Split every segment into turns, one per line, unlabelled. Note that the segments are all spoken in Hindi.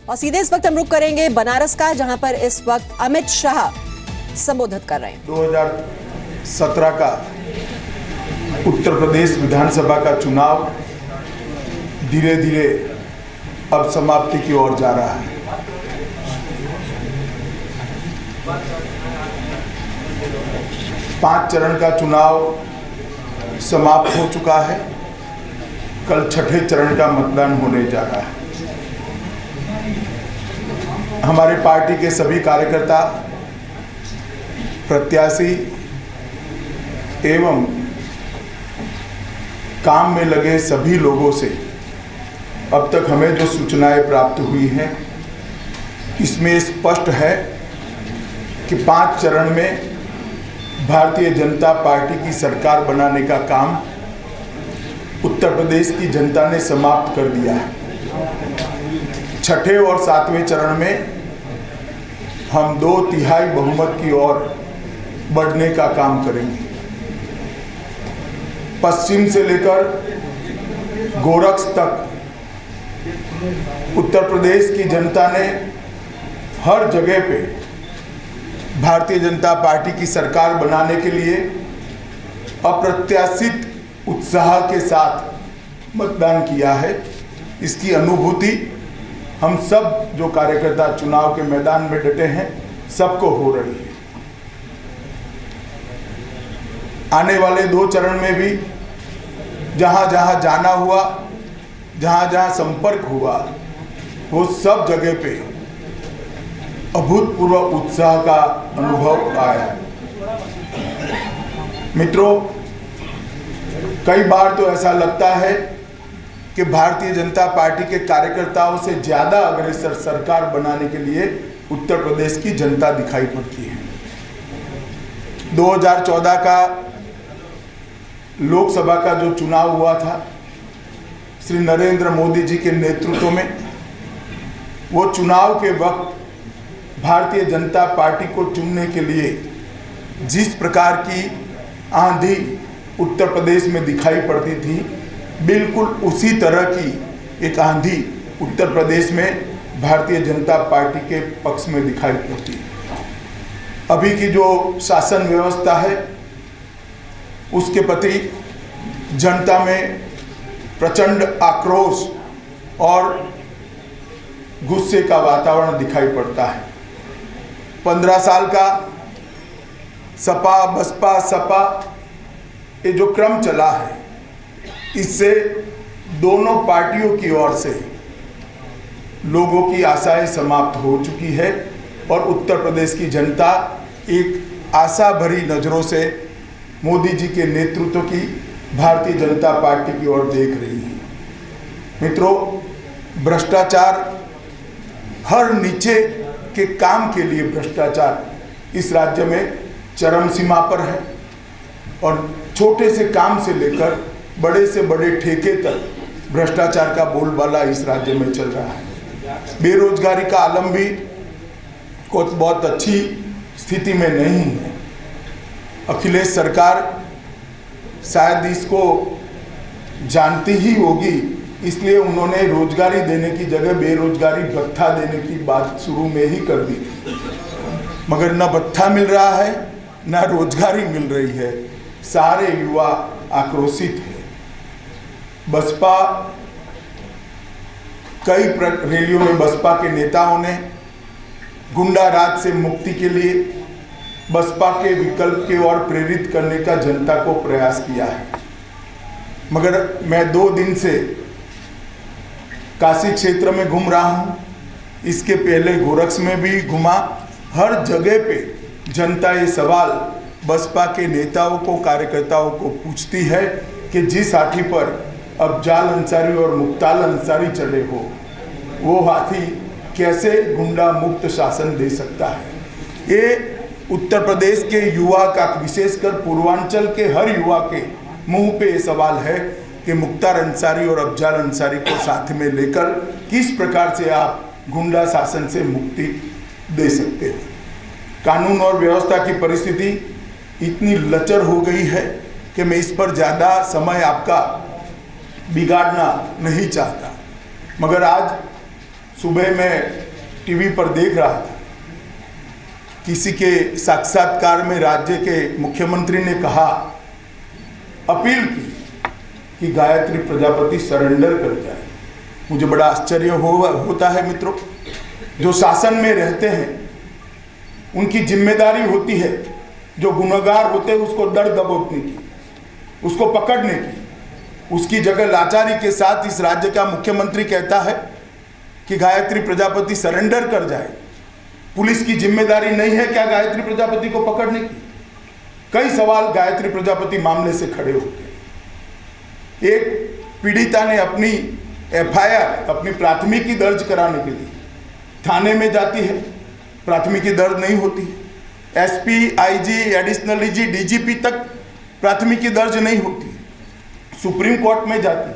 और सीधे इस वक्त हम रुक करेंगे बनारस का, जहां पर इस वक्त अमित शाह संबोधित कर रहे हैं।
2017 का उत्तर प्रदेश विधानसभा का चुनाव धीरे धीरे अब समाप्ति की ओर जा रहा है। पांच चरण का चुनाव समाप्त हो चुका है। कल छठे चरण का मतदान होने जा रहा है। हमारे पार्टी के सभी कार्यकर्ता, प्रत्याशी एवं काम में लगे सभी लोगों से अब तक हमें जो सूचनाएं प्राप्त हुई हैं, इसमें स्पष्ट है कि पांच चरण में भारतीय जनता पार्टी की सरकार बनाने का काम उत्तर प्रदेश की जनता ने समाप्त कर दिया है। छठे और सातवें चरण में हम 2/3 बहुमत की ओर बढ़ने का काम करेंगे। पश्चिम से लेकर गोरक्ष तक उत्तर प्रदेश की जनता ने हर जगह पे भारतीय जनता पार्टी की सरकार बनाने के लिए अप्रत्याशित उत्साह के साथ मतदान किया है। इसकी अनुभूति हम सब जो कार्यकर्ता चुनाव के मैदान में डटे हैं सबको हो रही है। आने वाले 2 चरण में भी जहां जहां जाना हुआ, जहां जहां संपर्क हुआ, वो सब जगह पे अभूतपूर्व उत्साह का अनुभव आया। मित्रों, कई बार तो ऐसा लगता है कि भारतीय जनता पार्टी के कार्यकर्ताओं से ज्यादा अग्रसर सरकार बनाने के लिए उत्तर प्रदेश की जनता दिखाई पड़ती है। 2014 का लोकसभा का जो चुनाव हुआ था श्री नरेंद्र मोदी जी के नेतृत्व में, वो चुनाव के वक्त भारतीय जनता पार्टी को चुनने के लिए जिस प्रकार की आंधी उत्तर प्रदेश में दिखाई पड़ती थी, बिल्कुल उसी तरह की एक आंधी उत्तर प्रदेश में भारतीय जनता पार्टी के पक्ष में दिखाई पड़ती। अभी की जो शासन व्यवस्था है उसके प्रति जनता में प्रचंड आक्रोश और गुस्से का वातावरण दिखाई पड़ता है। 15 साल का सपा बसपा सपा ये जो क्रम चला है, इससे दोनों पार्टियों की ओर से लोगों की आशाएं समाप्त हो चुकी है और उत्तर प्रदेश की जनता एक आशा भरी नज़रों से मोदी जी के नेतृत्व की भारतीय जनता पार्टी की ओर देख रही है। मित्रों, भ्रष्टाचार, हर नीचे के काम के लिए भ्रष्टाचार इस राज्य में चरम सीमा पर है और छोटे से काम से लेकर बड़े से बड़े ठेके तक भ्रष्टाचार का बोलबाला इस राज्य में चल रहा है। बेरोजगारी का आलम भी बहुत अच्छी स्थिति में नहीं है। अखिलेश सरकार शायद इसको जानती ही होगी, इसलिए उन्होंने रोजगारी देने की जगह बेरोजगारी भत्ता देने की बात शुरू में ही कर दी, मगर न भत्ता मिल रहा है न रोजगारी मिल रही है। सारे युवा आक्रोशित है। बसपा, कई रैलियों में बसपा के नेताओं ने गुंडा राज से मुक्ति के लिए बसपा के विकल्प की ओर प्रेरित करने का जनता को प्रयास किया है। मगर मैं 2 दिन से काशी क्षेत्र में घूम रहा हूँ, इसके पहले गोरक्ष में भी घूमा। हर जगह पे जनता ये सवाल बसपा के नेताओं को, कार्यकर्ताओं को पूछती है कि जिस हाथी पर अफजाल अंसारी और मुख्तार अंसारी चढ़े हो, वो हाथी कैसे गुंडा मुक्त शासन दे सकता है। ये उत्तर प्रदेश के युवा का, विशेषकर पूर्वांचल के हर युवा के मुंह पे ये सवाल है कि मुख्तार अंसारी और अफजाल अंसारी को साथ में लेकर किस प्रकार से आप गुंडा शासन से मुक्ति दे सकते हो। कानून और व्यवस्था की परिस्थिति इतनी लचर हो गई है कि मैं इस पर ज़्यादा समय आपका बिगाड़ना नहीं चाहता, मगर आज सुबह मैं टीवी पर देख रहा था, किसी के साक्षात्कार में राज्य के मुख्यमंत्री ने कहा, अपील की कि गायत्री प्रजापति सरेंडर कर जाए। मुझे बड़ा आश्चर्य होता है मित्रों, जो शासन में रहते हैं उनकी जिम्मेदारी होती है जो गुनहगार होते हैं उसको दर दबोचने की, उसको पकड़ने की। उसकी जगह लाचारी के साथ इस राज्य का मुख्यमंत्री कहता है कि गायत्री प्रजापति सरेंडर कर जाए। पुलिस की जिम्मेदारी नहीं है क्या गायत्री प्रजापति को पकड़ने की? कई सवाल गायत्री प्रजापति मामले से खड़े होते हैं। एक पीड़िता ने अपनी एफआईआर, अपनी प्राथमिकी दर्ज कराने के लिए थाने में जाती है, प्राथमिकी दर्ज नहीं होती है। SP, IG, additional IG, DGP तक प्राथमिकी दर्ज नहीं होती। सुप्रीम कोर्ट में जाती है,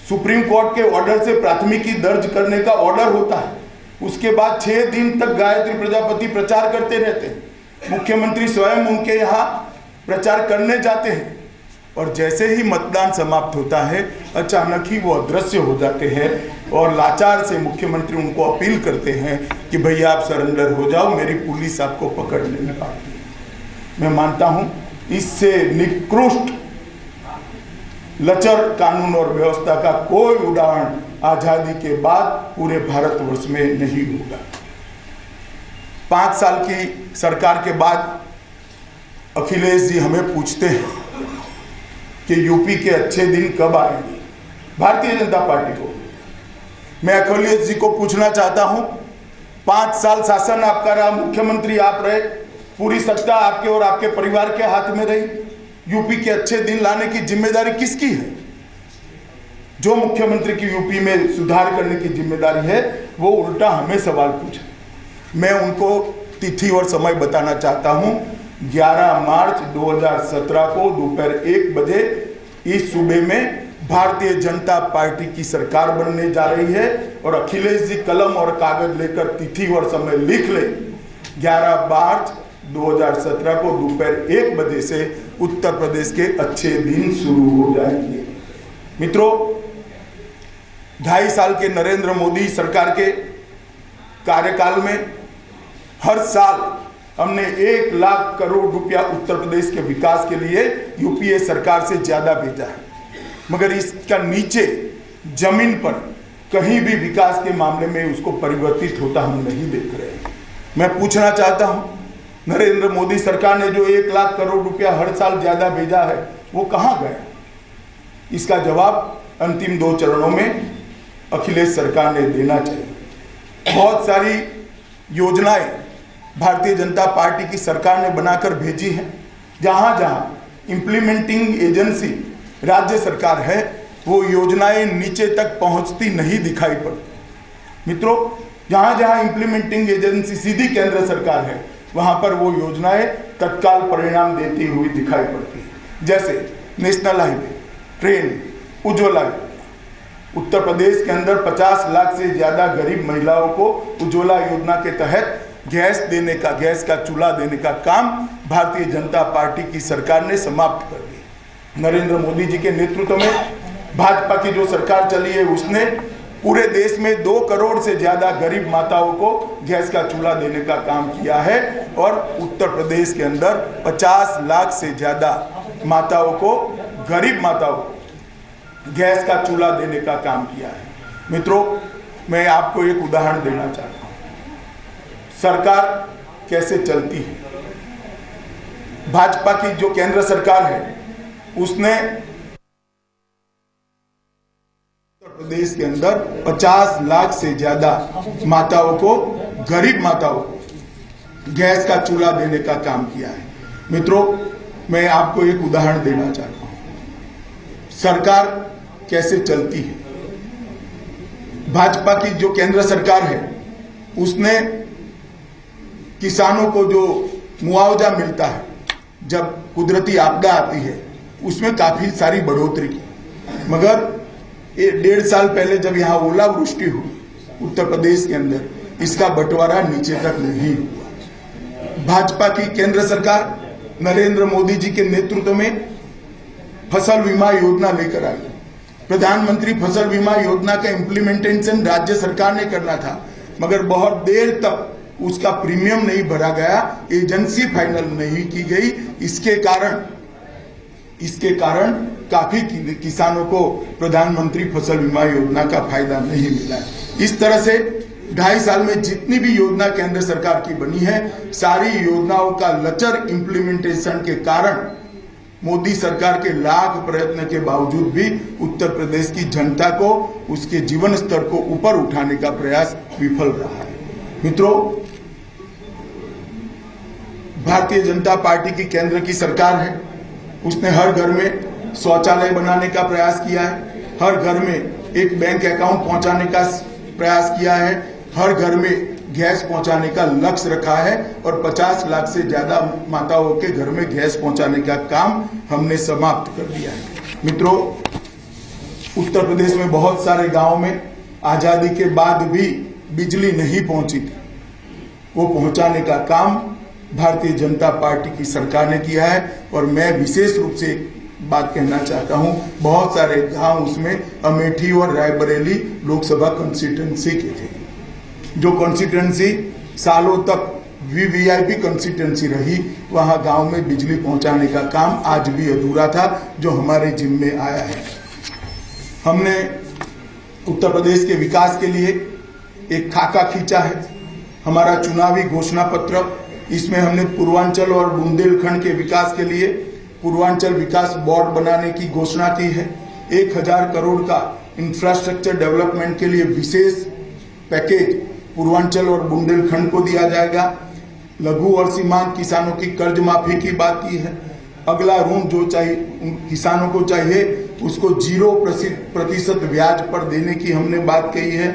सुप्रीम कोर्ट के ऑर्डर से प्राथमिकी दर्ज करने का ऑर्डर होता है। उसके बाद 6 दिन तक गायत्री प्रजापति प्रचार करते रहते हैं। मुख्यमंत्री स्वयं उनके यहाँ प्रचार करने जाते हैं और जैसे ही मतदान समाप्त होता है अचानक ही वो अदृश्य हो जाते हैं और लाचार से मुख्यमंत्री उनको अपील करते हैं कि भैया आप सरेंडर हो जाओ, मेरी पुलिस आपको पकड़ नहीं पाती है। मैं मानता हूँ इससे निकृष्ट लचर कानून और व्यवस्था का कोई उदाहरण आजादी के बाद पूरे भारतवर्ष में नहीं होगा। 5 साल की सरकार के बाद अखिलेश जी हमें पूछते हैं कि यूपी के अच्छे दिन कब आएंगे भारतीय जनता पार्टी को। मैं अखिलेश जी को पूछना चाहता हूं, 5 साल शासन आपका रहा, मुख्यमंत्री आप रहे, पूरी सत्ता आपके और आपके परिवार के हाथ में रही। यूपी के अच्छे दिन लाने की जिम्मेदारी किसकी है? जो मुख्यमंत्री की यूपी में सुधार करने की जिम्मेदारी है वो उल्टा हमें सवाल पूछे। मैं उनको तिथि और समय बताना चाहता हूं। 11 मार्च 2017 को दोपहर 1 बजे इस सूबे में भारतीय जनता पार्टी की सरकार बनने जा रही है और अखिलेश जी कलम और कागज लेकर तिथि और समय लिख ले। 11 मार्च 2017 को दोपहर 1 बजे से उत्तर प्रदेश के अच्छे दिन शुरू हो जाएंगे। मित्रों, 2.5 साल के नरेंद्र मोदी सरकार के कार्यकाल में हर साल हमने 1 लाख करोड़ रुपया उत्तर प्रदेश के विकास के लिए यूपीए सरकार से ज्यादा भेजा है, मगर इसका नीचे जमीन पर कहीं भी विकास के मामले में उसको परिवर्तित होता हम नहीं देख रहे हैं। मैं पूछना चाहता हूं, नरेंद्र मोदी सरकार ने जो 1 लाख करोड़ रुपया हर साल ज्यादा भेजा है वो कहां गया? इसका जवाब अंतिम 2 चरणों में अखिलेश सरकार ने देना चाहिए। बहुत सारी योजनाएं भारतीय जनता पार्टी की सरकार ने बनाकर भेजी हैं। जहां जहां इम्प्लीमेंटिंग एजेंसी राज्य सरकार है वो योजनाएं नीचे तक पहुंचती नहीं दिखाई पड़ती। मित्रों, जहां जहां इम्प्लीमेंटिंग एजेंसी सीधी केंद्र सरकार है वहां पर वो योजनाएं तत्काल परिणाम देती हुई दिखाई पड़ती है। जैसे नेशनल हाईवे, ट्रेन, उज्ज्वला योजना। उत्तर प्रदेश के अंदर 50 लाख से ज्यादा गरीब महिलाओं को उज्ज्वला योजना के तहत गैस देने का, गैस का चूल्हा देने का काम भारतीय जनता पार्टी की सरकार ने समाप्त कर दिया। नरेंद्र मोदी जी के नेतृत्व में भाजपा की जो सरकार चली है उसने पूरे देश में 2 करोड़ से ज्यादा गरीब माताओं को गैस का चूल्हा देने का काम किया है और उत्तर प्रदेश के अंदर 50 लाख से ज्यादा माताओं को, गरीब माताओं को गैस का चूल्हा देने का काम किया है। मित्रों, मैं आपको एक उदाहरण देना चाहता हूं, सरकार कैसे चलती है। भाजपा की जो केंद्र सरकार है उसने उत्तर प्रदेश के अंदर 50 लाख से ज्यादा माताओं को, गरीब माताओं को गैस का चूल्हा देने का काम किया है। मित्रों, मैं आपको एक उदाहरण देना चाहता हूं, सरकार कैसे चलती है। भाजपा की जो केंद्र सरकार है उसने किसानों को जो मुआवजा मिलता है जब कुदरती आपदा आती है उसमें काफी सारी बढ़ोतरी की, मगर 1.5 साल पहले जब यहाँ ओलावृष्टि हुई उत्तर प्रदेश के अंदर इसका बंटवारा नीचे तक नहीं हुआ। भाजपा की केंद्र सरकार नरेंद्र मोदी जी के नेतृत्व में फसल बीमा योजना लेकर आई प्रधानमंत्री फसल बीमा योजना का इम्प्लीमेंटेशन राज्य सरकार ने करना था, मगर बहुत देर तक उसका प्रीमियम नहीं भरा गया, एजेंसी फाइनल नहीं की गई। इसके कारण काफी किसानों को प्रधानमंत्री फसल बीमा योजना का फायदा नहीं मिला। इस तरह से 2.5 साल में जितनी भी योजना केंद्र सरकार की बनी है, सारी योजनाओं का लचर इम्प्लीमेंटेशन के कारण मोदी सरकार के लाख प्रयत्न के बावजूद भी उत्तर प्रदेश की जनता को, उसके जीवन स्तर को ऊपर उठाने का प्रयास विफल रहा है। मित्रों, भारतीय जनता पार्टी की केंद्र की सरकार है, उसने हर घर में शौचालय बनाने का प्रयास किया है, हर घर में एक बैंक अकाउंट पहुंचाने का प्रयास किया है, हर घर में गैस पहुंचाने का लक्ष्य रखा है और 50 लाख से ज्यादा माताओं के घर में गैस पहुंचाने का काम हमने समाप्त कर दिया है। मित्रों, उत्तर प्रदेश में बहुत सारे गांव में आजादी के बाद भी बिजली नहीं पहुंची थी, वो पहुंचाने का काम भारतीय जनता पार्टी की सरकार ने किया है। और मैं विशेष रूप से बात कहना चाहता हूं, बहुत सारे गांव उसमें अमेठी और रायबरेली लोकसभा कॉन्स्टिट्यूंसी के थे, जो कॉन्स्टिट्यूंसी सालों तक वीवीआईपी कॉन्स्टिट्यूंसी रही, वहां गांव में बिजली पहुंचाने का काम आज भी अधूरा था, जो हमारे जिम्मे आया है। हमने उत्तर प्रदेश के विकास के लिए एक खाका खींचा है, हमारा चुनावी घोषणा पत्र। इसमें हमने पूर्वांचल और बुंदेलखंड के विकास के लिए पूर्वांचल विकास बोर्ड बनाने की घोषणा की है। 1000 करोड़ का इंफ्रास्ट्रक्चर डेवलपमेंट के लिए विशेष पैकेज पूर्वांचल और बुंदेलखंड को दिया जाएगा। लघु और सीमांत किसानों की कर्ज माफी की बात की है। अगला ऋण जो चाहिए किसानों को चाहिए, उसको 0% ब्याज पर देने की हमने बात कही है।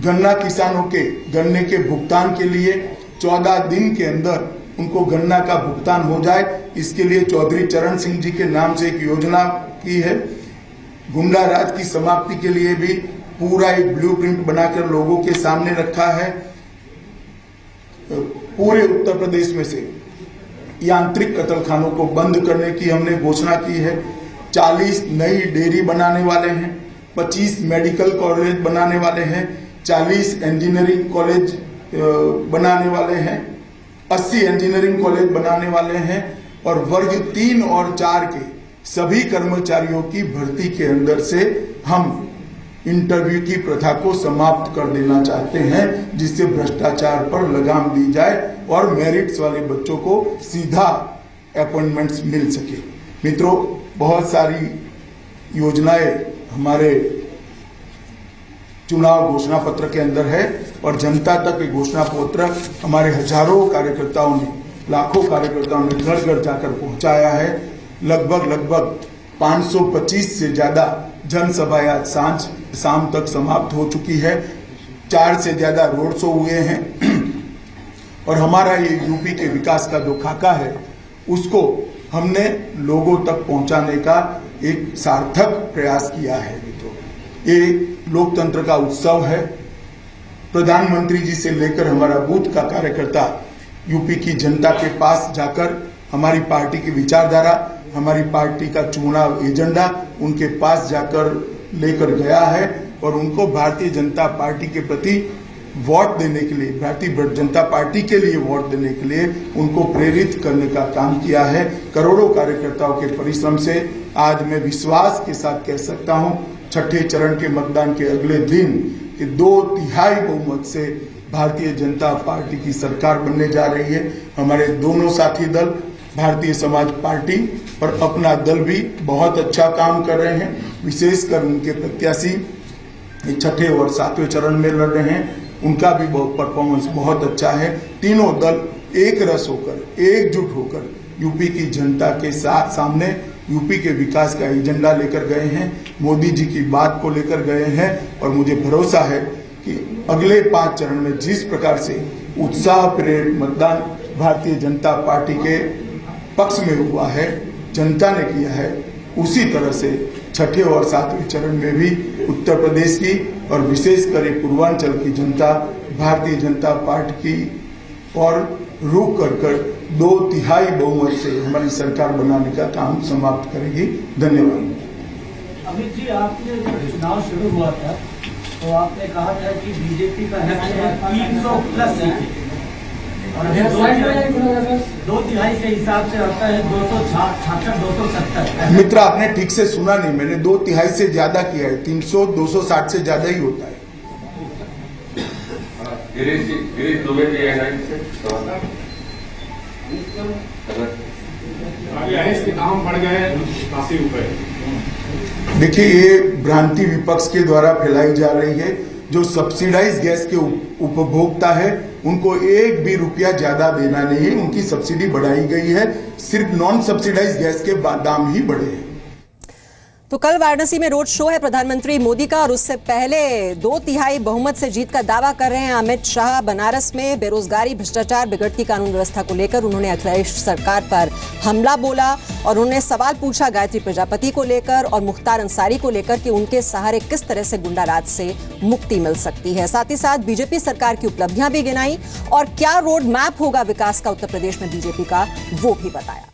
गन्ना किसानों के गन्ने के भुगतान के लिए 14 दिन के अंदर उनको गन्ना का भुगतान हो जाए, इसके लिए चौधरी चरण सिंह जी के नाम से एक योजना की है। गुंडा राज की समाप्ति के लिए भी पूरा एक ब्लूप्रिंट बनाकर लोगों के सामने रखा है। पूरे उत्तर प्रदेश में से यांत्रिक कत्लखानों को बंद करने की हमने घोषणा की है। 40 नई डेयरी बनाने वाले हैं, 25 मेडिकल कॉलेज बनाने वाले हैं, 40 इंजीनियरिंग कॉलेज बनाने वाले हैं, 80 इंजीनियरिंग कॉलेज बनाने वाले हैं और वर्ग 3 और 4 के सभी कर्मचारियों की भर्ती के अंदर से हम इंटरव्यू की प्रथा को समाप्त कर देना चाहते हैं, जिससे भ्रष्टाचार पर लगाम दी जाए और मेरिट्स वाले बच्चों को सीधा अपॉइंटमेंट्स मिल सके। मित्रों, बहुत सारी योजनाएं हमारे चुनाव घोषणा पत्र के अंदर है और जनता तक ये घोषणा पत्र हमारे हजारों कार्यकर्ताओं ने, लाखों कार्यकर्ताओं ने घर घर जाकर पहुंचाया है। लगभग 525 से ज्यादा जनसभाएं आज शाम तक समाप्त हो चुकी है। 4 से ज्यादा रोड शो हुए हैं और हमारा ये यूपी के विकास का जो खाका है, उसको हमने लोगों तक पहुंचाने का एक सार्थक प्रयास किया है। ये लोकतंत्र का उत्सव है। प्रधानमंत्री जी से लेकर हमारा बूथ का कार्यकर्ता यूपी की जनता के पास जाकर हमारी पार्टी की विचारधारा, हमारी पार्टी का चुनाव एजेंडा उनके पास जाकर लेकर गया है और उनको भारतीय जनता पार्टी के प्रति वोट देने के लिए, भारतीय जनता पार्टी के लिए वोट देने के लिए उनको प्रेरित करने का काम किया है। करोड़ों कार्यकर्ताओं के परिश्रम से आज मैं विश्वास के साथ कह सकता हूं, छठे चरण के मतदान के अगले दिन कि 2/3 बहुमत से भारतीय जनता पार्टी की सरकार बनने जा रही है। हमारे दोनों साथी दल भारतीय समाज पार्टी और अपना दल भी बहुत अच्छा काम कर रहे हैं। विशेषकर उनके प्रत्याशी छठे और 7वें चरण में लड़ रहे हैं, उनका भी परफॉर्मेंस बहुत अच्छा है। तीनों दल एक रस होकर, एकजुट होकर यूपी की जनता के सामने यूपी के विकास का एजेंडा लेकर गए हैं, मोदी जी की बात को लेकर गए हैं और मुझे भरोसा है कि अगले 5 चरण में जिस प्रकार से उत्साह प्रेरित मतदान भारतीय जनता पार्टी के पक्ष में हुआ है, जनता ने किया है, उसी तरह से छठे और 7वें चरण में भी उत्तर प्रदेश की और विशेषकर पूर्वांचल की जनता भारतीय जनता पार्टी की और रुक कर 2/3 बहुमत से हमारी सरकार बनाने का काम समाप्त करेगी। धन्यवाद।
अमित जी, आपने जब चुनाव शुरू हुआ था तो आपने कहा था कि बीजेपी का है 300 प्लस सीटें और अभी 2/3 के हिसाब से आता है 266 270।
मित्र, आपने ठीक से सुना नहीं, मैंने 2/3 से ज्यादा किया है। 300 260 से ज्यादा ही होता है।
गिरीश दुबे जी है
इसके दाम बढ़ गए 80 रुपए।
देखिए, ये भ्रांति विपक्ष के द्वारा फैलाई जा रही है। जो सब्सिडाइज गैस के उपभोक्ता है उनको एक भी रुपया ज्यादा देना नहीं है, उनकी सब्सिडी बढ़ाई गई है। सिर्फ नॉन सब्सिडाइज गैस के दाम ही बढ़े हैं।
तो कल वाराणसी में रोड शो है प्रधानमंत्री मोदी का और उससे पहले 2/3 बहुमत से जीत का दावा कर रहे हैं अमित शाह। बनारस में बेरोजगारी, भ्रष्टाचार, बिगड़ती कानून व्यवस्था को लेकर उन्होंने अखिलेश सरकार पर हमला बोला और उन्होंने सवाल पूछा गायत्री प्रजापति को लेकर और मुख्तार अंसारी को लेकर कि उनके सहारे किस तरह से गुंडा राज से मुक्ति मिल सकती है। साथ ही साथ बीजेपी सरकार की उपलब्धियां भी गिनाई और क्या रोड मैप होगा विकास का उत्तर प्रदेश में बीजेपी का, वो भी बताया।